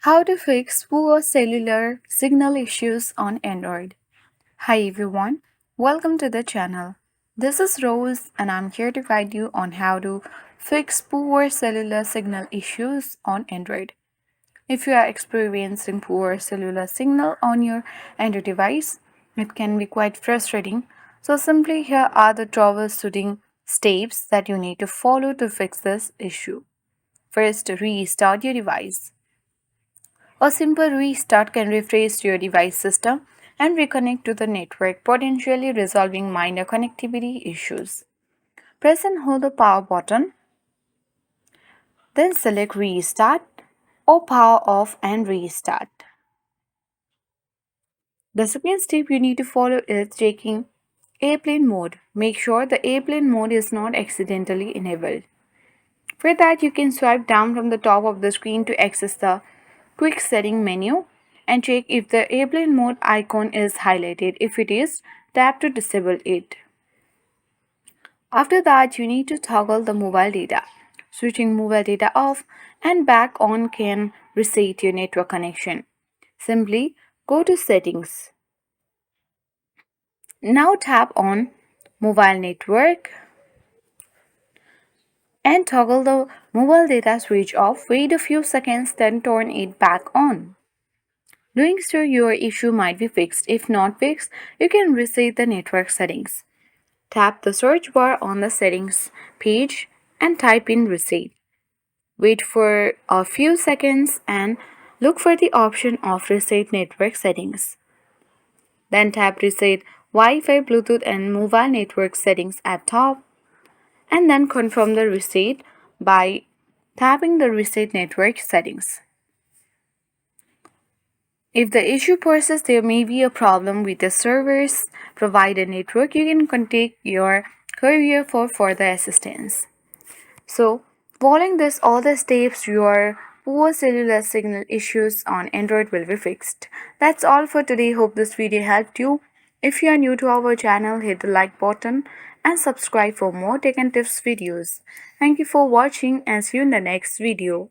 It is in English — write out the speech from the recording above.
How to fix poor cellular signal issues on Android. Hi everyone, welcome to the channel. This is Rose and I'm here to guide you on how to fix poor cellular signal issues on Android. If you are experiencing poor cellular signal on your Android device, it can be quite frustrating. So simply here are the troubleshooting steps that you need to follow to fix this issue. First, restart your device. A simple restart can refresh your device system and reconnect to the network, potentially resolving minor connectivity issues. Press and hold the power button, then select Restart or Power Off and Restart. The second step you need to follow is checking airplane mode. Make sure the airplane mode is not accidentally enabled. For that, you can swipe down from the top of the screen to access the quick setting menu and check if the airplane mode icon is highlighted. If it is, tap to disable it. After that, you need to toggle the mobile data. Switching mobile data off and back on can reset your network connection. Simply go to Settings. Now tap on Mobile Network and toggle the mobile data switch off. Wait a few seconds, then turn it back on. Doing so, your issue might be fixed. If not fixed, you can reset the network settings. Tap the search bar on the settings page and type in reset. Wait for a few seconds and look for the option of reset network settings. Then tap reset Wi-Fi, Bluetooth and mobile network settings at top and then confirm the reset by tapping the reset network settings. If the issue persists, there may be a problem with the service provider network. You can contact your courier for further assistance. So, following this all the steps, your poor cellular signal issues on Android will be fixed. That's all for today. Hope this video helped you. If you are new to our channel, hit the like button and subscribe for more tech and tips videos. Thank you for watching and see you in the next video.